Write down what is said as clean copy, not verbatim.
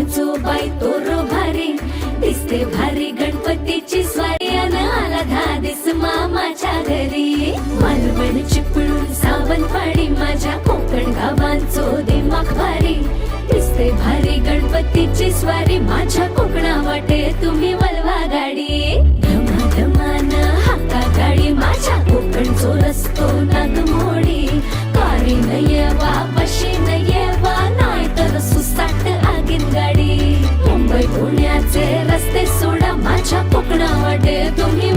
कोकणचो बाई तोरो भारी दिसते भारी गणपतीची स्वारी अन आला धादिस मामाच्या घरी मालवण चिपळूण सावंतवाडी माझ्या कोकण गावांचो दिमाग भारी दिसते भारी गणपतीची स्वारी माझ्या कोकणा वाटे तुम्ही वलवा गाडी धमाधमान हाका गाडी माझ्या कोकणचो रस्तो नागमोडी कारी नयवा पशी नयवा नाही तर सुसाट आगीन गाडी मुंबई पुण्याचे रस्ते सोडा माझ्या कोकणा वाटे तुम्ही